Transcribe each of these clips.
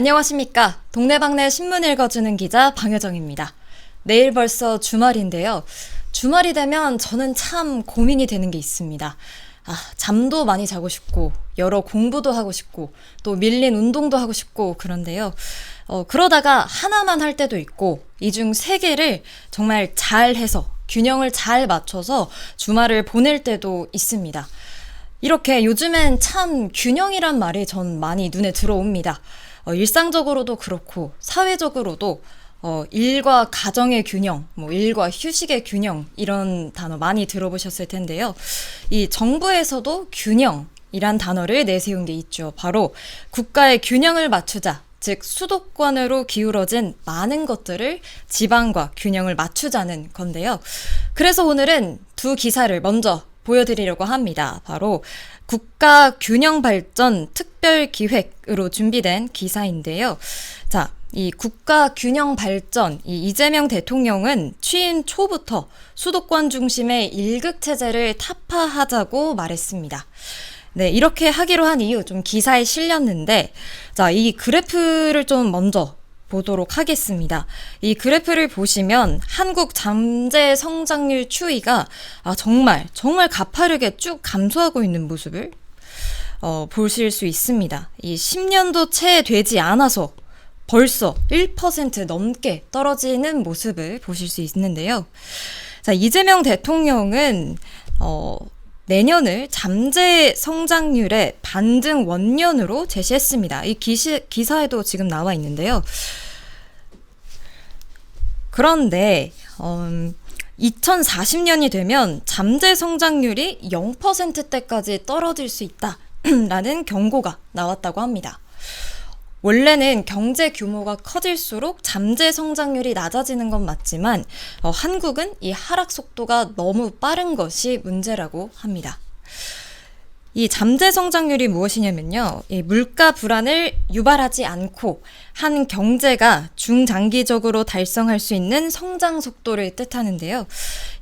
안녕하십니까. 동네방네 신문 읽어주는 기자 방효정입니다. 내일 벌써 주말인데요. 주말이 되면 저는 참 고민이 되는 게 있습니다. 잠도 많이 자고 싶고, 여러 공부도 하고 싶고, 또 밀린 운동도 하고 싶고, 그런데요. 그러다가 하나만 할 때도 있고, 이 중 세 개를 정말 잘 해서, 균형을 잘 맞춰서 주말을 보낼 때도 있습니다. 이렇게 요즘엔 참 균형이란 말이 전 많이 눈에 들어옵니다. 일상적으로도 그렇고 사회적으로도 일과 가정의 균형, 일과 휴식의 균형 이런 단어 많이 들어보셨을 텐데요. 이 정부에서도 균형이란 단어를 내세운 게 있죠. 바로 국가의 균형을 맞추자. 즉 수도권으로 기울어진 많은 것들을 지방과 균형을 맞추자는 건데요. 그래서 오늘은 두 기사를 먼저 보여드리려고 합니다. 바로 국가균형발전 특별기획으로 준비된 기사인데요. 자, 이 국가균형발전, 이 이재명 대통령은 취임 초부터 수도권 중심의 일극체제를 타파하자고 말했습니다. 네, 이렇게 하기로 한 이유 좀 기사에 실렸는데, 자, 이 그래프를 좀 먼저 보도록 하겠습니다. 이 그래프를 보시면 한국 잠재 성장률 추이가 정말 가파르게 쭉 감소하고 있는 모습을 보실 수 있습니다. 이 10년도 채 되지 않아서 벌써 1% 넘게 떨어지는 모습을 보실 수 있는데요. 자, 이재명 대통령은 내년을 잠재 성장률의 반등 원년으로 제시했습니다. 이 기사에도 지금 나와 있는데요. 그런데 2040년이 되면 잠재 성장률이 0%대까지 떨어질 수 있다라는 경고가 나왔다고 합니다. 원래는 경제 규모가 커질수록 잠재 성장률이 낮아지는 건 맞지만 한국은 이 하락 속도가 너무 빠른 것이 문제라고 합니다. 이 잠재 성장률이 무엇이냐면요. 이 물가 불안을 유발하지 않고 한 경제가 중장기적으로 달성할 수 있는 성장 속도를 뜻하는데요.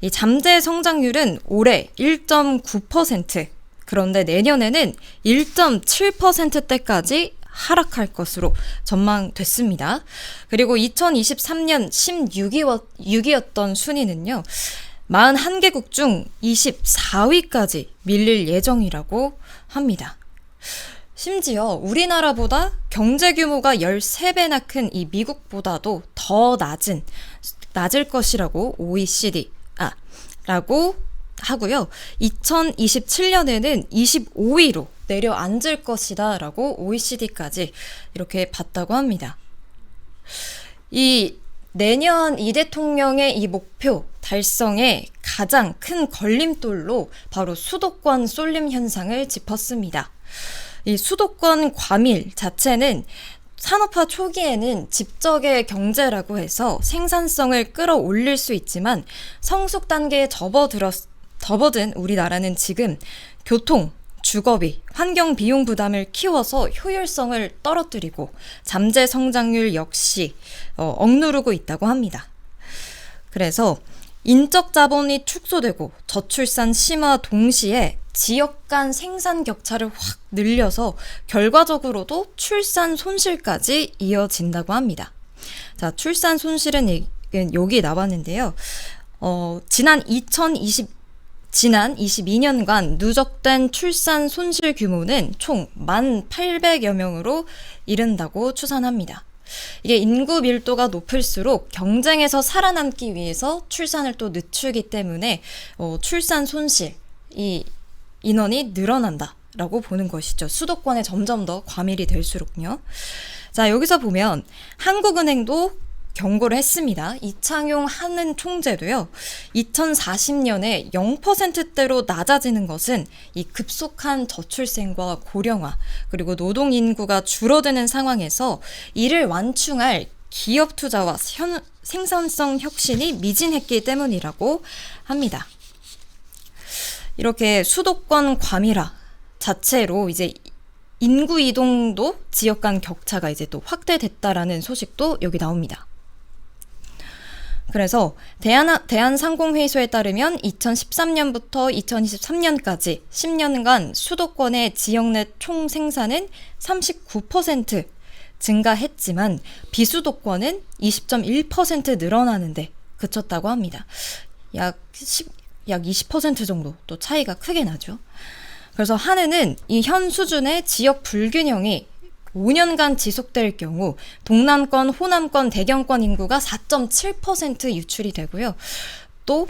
이 잠재 성장률은 올해 1.9%, 그런데 내년에는 1.7%대까지 하락할 것으로 전망됐습니다. 그리고 2023년 16위였던 순위는요. 41개국 중 24위까지 밀릴 예정이라고 합니다. 심지어 우리나라보다 경제 규모가 13배나 큰 이 미국보다도 더 낮을 것이라고 라고 하고요. 2027년에는 25위로 내려앉을 것이다 라고 OECD까지 이렇게 봤다고 합니다. 이 내년 이 대통령의 이 목표 달성에 가장 큰 걸림돌로 바로 수도권 쏠림 현상을 짚었습니다. 이 수도권 과밀 자체는 산업화 초기에는 집적의 경제라고 해서 생산성을 끌어올릴 수 있지만 성숙 단계에 접어든 우리나라는 지금 교통, 주거비, 환경 비용 부담을 키워서 효율성을 떨어뜨리고 잠재 성장률 역시 억누르고 있다고 합니다. 그래서 인적 자본이 축소되고 저출산 심화 동시에 지역 간 생산 격차를 확 늘려서 결과적으로도 출산 손실까지 이어진다고 합니다. 자, 출산 손실은 여기 나왔는데요. 지난 22년간 누적된 출산 손실 규모는 총 1,800여 명으로 이른다고 추산합니다. 이게 인구 밀도가 높을수록 경쟁에서 살아남기 위해서 출산을 또 늦추기 때문에 출산 손실, 이 인원이 늘어난다라고 보는 것이죠. 수도권에 점점 더 과밀이 될수록요. 자, 여기서 보면 한국은행도 경고를 했습니다. 이창용 한은 총재도요. 2040년에 0%대로 낮아지는 것은 이 급속한 저출생과 고령화, 그리고 노동 인구가 줄어드는 상황에서 이를 완충할 기업 투자와 생산성 혁신이 미진했기 때문이라고 합니다. 이렇게 수도권 과밀화 자체로 이제 인구 이동도 지역 간 격차가 이제 또 확대됐다라는 소식도 여기 나옵니다. 그래서 대한상공회의소에 따르면 2013년부터 2023년까지 10년간 수도권의 지역 내 총 생산은 39% 증가했지만 비수도권은 20.1% 늘어나는데 그쳤다고 합니다. 약 20% 정도 또 차이가 크게 나죠. 그래서 한은은 이 현 수준의 지역 불균형이 5년간 지속될 경우 동남권, 호남권, 대경권 인구가 4.7% 유출이 되고요. 또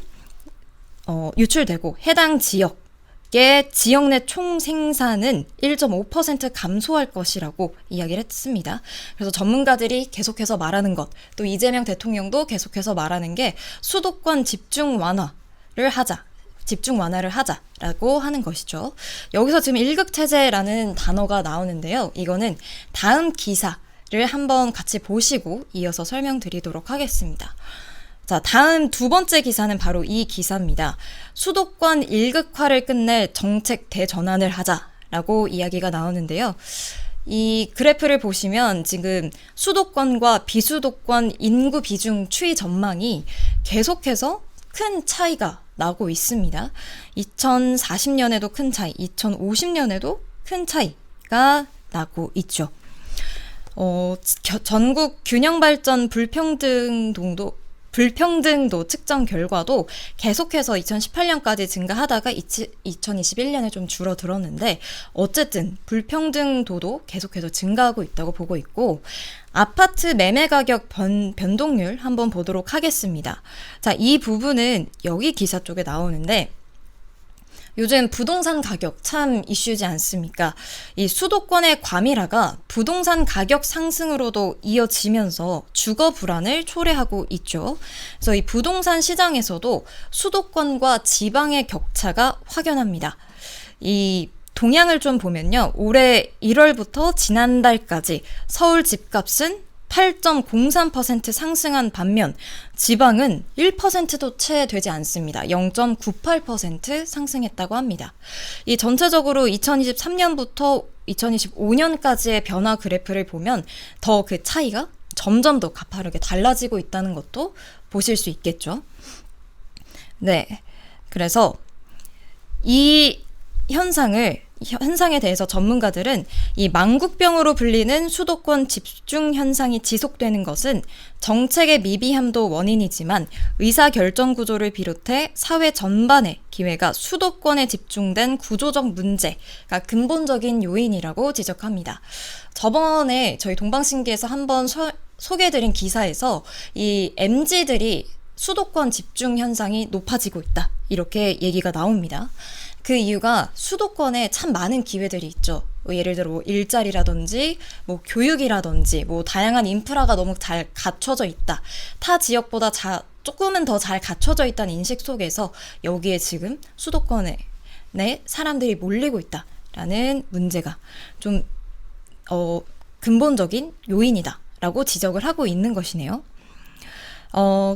유출되고 해당 지역의 지역 내 총 생산은 1.5% 감소할 것이라고 이야기를 했습니다. 그래서 전문가들이 계속해서 말하는 것, 또 이재명 대통령도 계속해서 말하는 게 수도권 집중 완화를 하자라고 하는 것이죠. 여기서 지금 일극체제라는 단어가 나오는데요. 이거는 다음 기사를 한번 같이 보시고 이어서 설명드리도록 하겠습니다. 자, 다음 두 번째 기사는 바로 이 기사입니다. 수도권 일극화를 끝낼 정책 대전환을 하자라고 이야기가 나오는데요. 이 그래프를 보시면 지금 수도권과 비수도권 인구 비중 추이 전망이 계속해서 큰 차이가 나고 있습니다. 2040년에도 큰 차이, 2050년에도 큰 차이가 나고 있죠. 전국 균형발전 불평등도 측정 결과도 계속해서 2018년까지 증가하다가 2021년에 좀 줄어들었는데 어쨌든 불평등도도 계속해서 증가하고 있다고 보고 있고 아파트 매매 가격 변동률 한번 보도록 하겠습니다. 자, 이 부분은 여기 기사 쪽에 나오는데 요즘 부동산 가격 참 이슈지 않습니까? 이 수도권의 과밀화가 부동산 가격 상승으로도 이어지면서 주거 불안을 초래하고 있죠. 그래서 이 부동산 시장에서도 수도권과 지방의 격차가 확연합니다. 이 동향을 좀 보면요. 올해 1월부터 지난달까지 서울 집값은 8.03% 상승한 반면 지방은 1%도 채 되지 않습니다. 0.98% 상승했다고 합니다. 이 전체적으로 2023년부터 2025년까지의 변화 그래프를 보면 더 그 차이가 점점 더 가파르게 달라지고 있다는 것도 보실 수 있겠죠. 네. 그래서 이 현상에 대해서 전문가들은 이 망국병으로 불리는 수도권 집중 현상이 지속되는 것은 정책의 미비함도 원인이지만 의사결정 구조를 비롯해 사회 전반의 기회가 수도권에 집중된 구조적 문제가 근본적인 요인이라고 지적합니다. 저번에 저희 동방신기에서 한번 소개해드린 기사에서 이 MZ들이 수도권 집중 현상이 높아지고 있다. 이렇게 얘기가 나옵니다. 그 이유가 수도권에 참 많은 기회들이 있죠. 예를 들어 뭐 일자리라든지 뭐 교육이라든지 뭐 다양한 인프라가 너무 잘 갖춰져 있다. 타 지역보다 조금은 더 잘 갖춰져 있다는 인식 속에서 여기에 지금 수도권에 사람들이 몰리고 있다라는 문제가 좀 근본적인 요인이다라고 지적을 하고 있는 것이네요.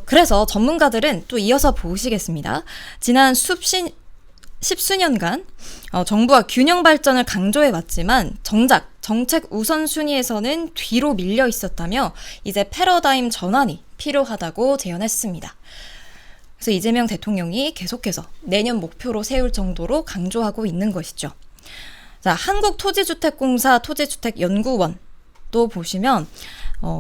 그래서 전문가들은 또 이어서 보시겠습니다. 지난 십수년간 정부가 균형 발전을 강조해왔지만 정작 정책 우선순위에서는 뒤로 밀려 있었다며 이제 패러다임 전환이 필요하다고 제언했습니다. 그래서 이재명 대통령이 계속해서 내년 목표로 세울 정도로 강조하고 있는 것이죠. 자, 한국토지주택공사 토지주택연구원 또 보시면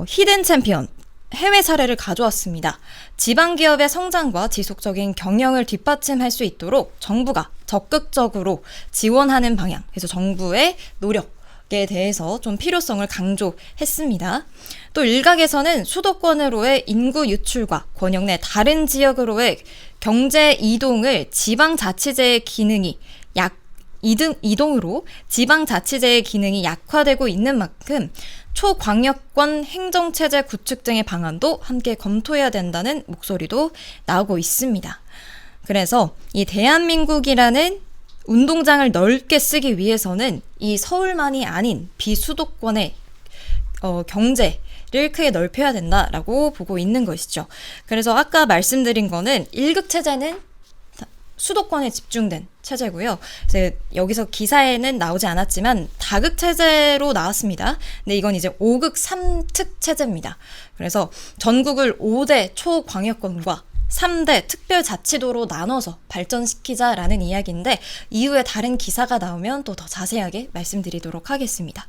히든 챔피언 해외 사례를 가져왔습니다. 지방기업의 성장과 지속적인 경영을 뒷받침할 수 있도록 정부가 적극적으로 지원하는 방향, 그래서 정부의 노력에 대해서 좀 필요성을 강조했습니다. 또 일각에서는 수도권으로의 인구 유출과 권역 내 다른 지역으로의 경제 이동을 지방자치제의 기능이 이동으로 지방자치제의 기능이 약화되고 있는 만큼 초광역권 행정체제 구축 등의 방안도 함께 검토해야 된다는 목소리도 나오고 있습니다. 그래서 이 대한민국이라는 운동장을 넓게 쓰기 위해서는 이 서울만이 아닌 비수도권의 경제를 크게 넓혀야 된다라고 보고 있는 것이죠. 그래서 아까 말씀드린 거는 일극체제는 수도권에 집중된 체제고요. 그래서 여기서 기사에는 나오지 않았지만 다극 체제로 나왔습니다. 근데 이건 이제 5극 3특 체제입니다. 그래서 전국을 5대 초광역권과 3대 특별자치도로 나눠서 발전시키자라는 이야기인데 이후에 다른 기사가 나오면 또 더 자세하게 말씀드리도록 하겠습니다.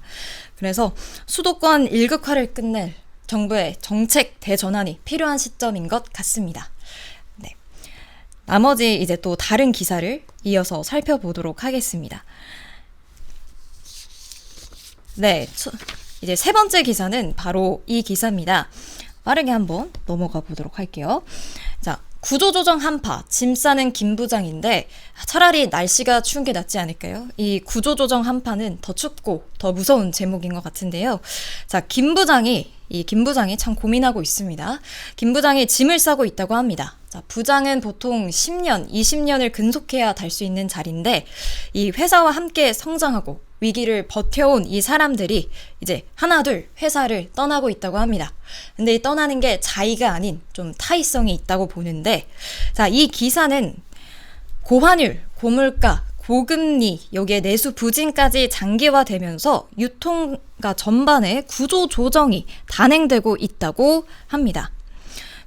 그래서 수도권 일극화를 끝낼 정부의 정책 대전환이 필요한 시점인 것 같습니다. 네. 나머지 이제 또 다른 기사를 이어서 살펴보도록 하겠습니다. 네, 이제 세 번째 기사는 바로 이 기사입니다. 빠르게 한번 넘어가 보도록 할게요. 자, 구조조정 한파, 짐 싸는 김 부장인데 차라리 날씨가 추운 게 낫지 않을까요? 이 구조조정 한파는 더 춥고 더 무서운 제목인 것 같은데요. 자, 김 부장이 참 고민하고 있습니다. 김 부장이 짐을 싸고 있다고 합니다. 자, 부장은 보통 10년, 20년을 근속해야 달 수 있는 자리인데 이 회사와 함께 성장하고 위기를 버텨온 이 사람들이 이제 하나둘 회사를 떠나고 있다고 합니다. 근데 이 떠나는 게 자의가 아닌 좀 타의성이 있다고 보는데, 자, 이 기사는 고환율, 고물가, 고금리, 여기에 내수 부진까지 장기화되면서 유통가 전반에 구조 조정이 단행되고 있다고 합니다.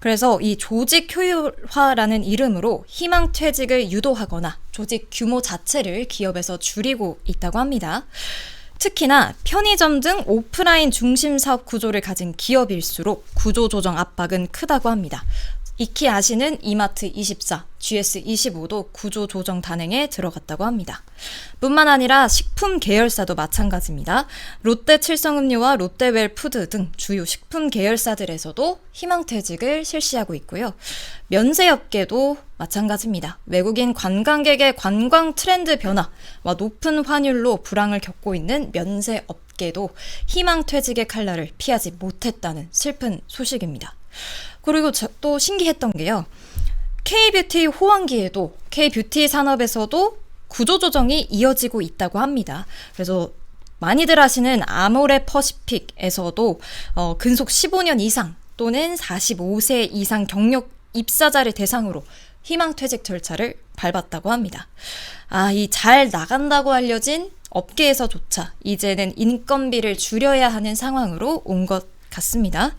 그래서 이 조직 효율화라는 이름으로 희망퇴직을 유도하거나 조직 규모 자체를 기업에서 줄이고 있다고 합니다. 특히나 편의점 등 오프라인 중심 사업 구조를 가진 기업일수록 구조조정 압박은 크다고 합니다. 익히 아시는 이마트24, GS25도 구조조정 단행에 들어갔다고 합니다. 뿐만 아니라 식품 계열사도 마찬가지입니다. 롯데 칠성음료와 롯데웰푸드 등 주요 식품 계열사들에서도 희망퇴직을 실시하고 있고요. 면세업계도 마찬가지입니다. 외국인 관광객의 관광 트렌드 변화와 높은 환율로 불황을 겪고 있는 면세업계도 희망퇴직의 칼날을 피하지 못했다는 슬픈 소식입니다. 그리고 또 신기했던 게요. K뷰티 호황기에도 K뷰티 산업에서도 구조조정이 이어지고 있다고 합니다. 그래서 많이들 아시는 아모레 퍼시픽에서도 근속 15년 이상 또는 45세 이상 경력 입사자를 대상으로 희망퇴직 절차를 밟았다고 합니다. 이 잘 나간다고 알려진 업계에서조차 이제는 인건비를 줄여야 하는 상황으로 온 것 같습니다.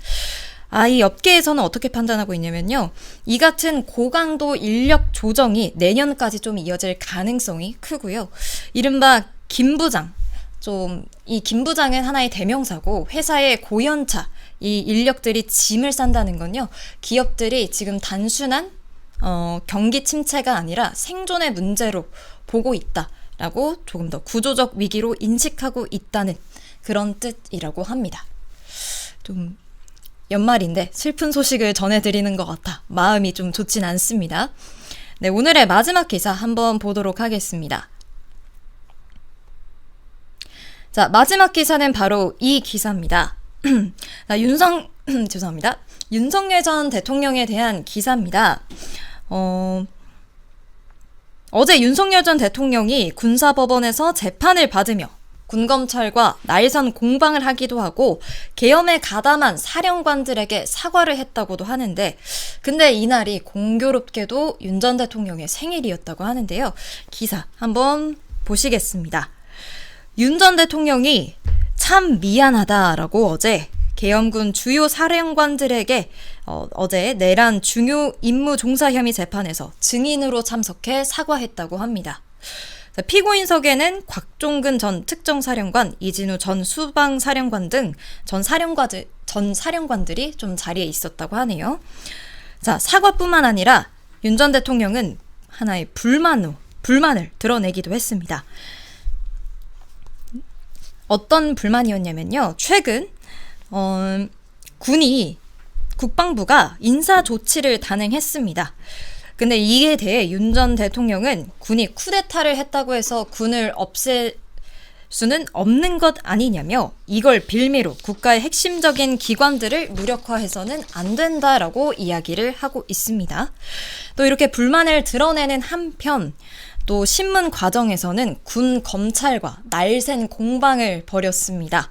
이 업계에서는 어떻게 판단하고 있냐면요. 이 같은 고강도 인력 조정이 내년까지 좀 이어질 가능성이 크고요. 이른바 김 부장, 이 김 부장은 하나의 대명사고 회사의 고연차, 이 인력들이 짐을 싼다는 건요. 기업들이 지금 단순한 경기 침체가 아니라 생존의 문제로 보고 있다라고 조금 더 구조적 위기로 인식하고 있다는 그런 뜻이라고 합니다. 좀 연말인데 슬픈 소식을 전해드리는 것 같아 마음이 좀 좋진 않습니다. 네, 오늘의 마지막 기사 한번 보도록 하겠습니다. 자, 마지막 기사는 바로 이 기사입니다. 죄송합니다. 윤석열 전 대통령에 대한 기사입니다. 어제 윤석열 전 대통령이 군사법원에서 재판을 받으며 군검찰과 날선 공방을 하기도 하고 계엄에 가담한 사령관들에게 사과를 했다고도 하는데, 근데 이날이 공교롭게도 윤 전 대통령의 생일이었다고 하는데요. 기사 한번 보시겠습니다. 윤 전 대통령이 참 미안하다라고 어제 계엄군 주요 사령관들에게 어제 내란 중요 임무 종사 혐의 재판에서 증인으로 참석해 사과했다고 합니다. 피고인석에는 곽종근 전 특정사령관, 이진우 전 수방사령관 등 전 사령관들이 좀 자리에 있었다고 하네요. 자, 사과뿐만 아니라 윤 전 대통령은 하나의 불만을 드러내기도 했습니다. 어떤 불만이었냐면요. 최근 국방부가 인사조치를 단행했습니다. 근데 이에 대해 윤 전 대통령은 군이 쿠데타를 했다고 해서 군을 없앨 수는 없는 것 아니냐며 이걸 빌미로 국가의 핵심적인 기관들을 무력화해서는 안 된다라고 이야기를 하고 있습니다. 또 이렇게 불만을 드러내는 한편 또 신문 과정에서는 군 검찰과 날쌘 공방을 벌였습니다.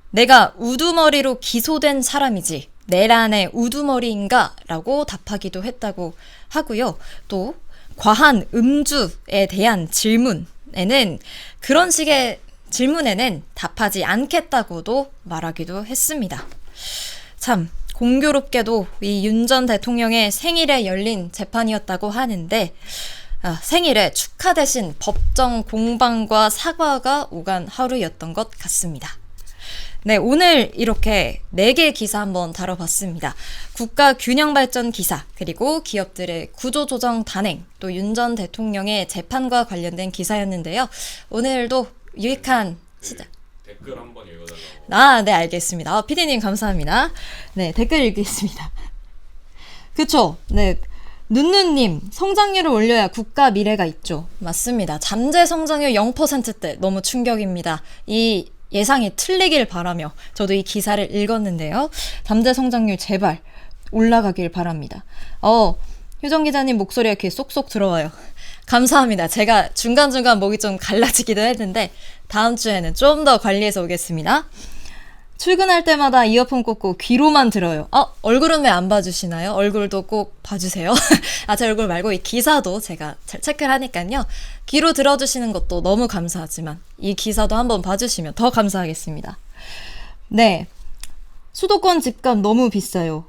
내가 우두머리로 기소된 사람이지 내란의 우두머리인가? 라고 답하기도 했다고 하고요. 또 과한 음주에 대한 질문에는 그런 식의 질문에는 답하지 않겠다고도 말하기도 했습니다. 참 공교롭게도 이 윤 전 대통령의 생일에 열린 재판이었다고 하는데 생일에 축하 대신 법정 공방과 사과가 오간 하루였던 것 같습니다. 네, 오늘 이렇게 4개의 기사 한번 다뤄봤습니다. 국가 균형 발전 기사, 그리고 기업들의 구조조정 단행, 또 윤 전 대통령의 재판과 관련된 기사였는데요. 오늘도 유익한 시작. 댓글 한번 읽어달라고. 네, 알겠습니다. 피디님 감사합니다. 네, 댓글 읽겠습니다. 그쵸? 네. 눈누님, 성장률을 올려야 국가 미래가 있죠. 맞습니다. 잠재 성장률 0%대 너무 충격입니다. 이 예상이 틀리길 바라며 저도 이 기사를 읽었는데요. 잠재 성장률 제발 올라가길 바랍니다. 효정 기자님 목소리가 귀에 쏙쏙 들어와요. 감사합니다. 제가 중간중간 목이 좀 갈라지기도 했는데 다음 주에는 좀 더 관리해서 오겠습니다. 출근할 때마다 이어폰 꽂고 귀로만 들어요. 얼굴은 왜 안 봐주시나요? 얼굴도 꼭 봐주세요. 제 얼굴 말고 이 기사도 제가 잘 체크를 하니까요. 귀로 들어주시는 것도 너무 감사하지만 이 기사도 한번 봐주시면 더 감사하겠습니다. 네, 수도권 집값 너무 비싸요.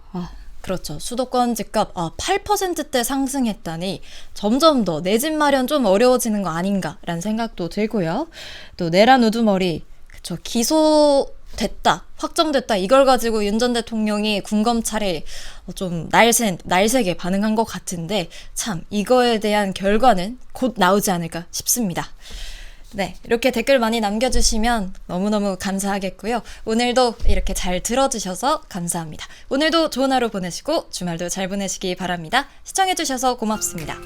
그렇죠. 수도권 집값 8%대 상승했다니 점점 더 내 집 마련 좀 어려워지는 거 아닌가라는 생각도 들고요. 또 내란 우두머리, 그쵸, 기소됐다, 확정됐다, 이걸 가지고 윤 전 대통령이 군검찰에 좀 날새게 반응한 것 같은데 참 이거에 대한 결과는 곧 나오지 않을까 싶습니다. 네, 이렇게 댓글 많이 남겨주시면 너무너무 감사하겠고요. 오늘도 이렇게 잘 들어주셔서 감사합니다. 오늘도 좋은 하루 보내시고 주말도 잘 보내시기 바랍니다. 시청해주셔서 고맙습니다.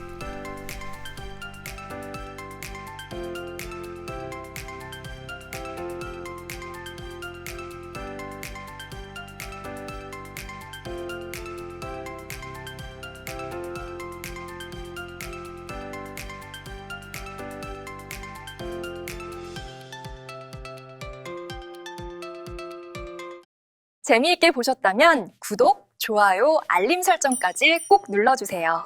재미있게 보셨다면 구독, 좋아요, 알림 설정까지 꼭 눌러주세요.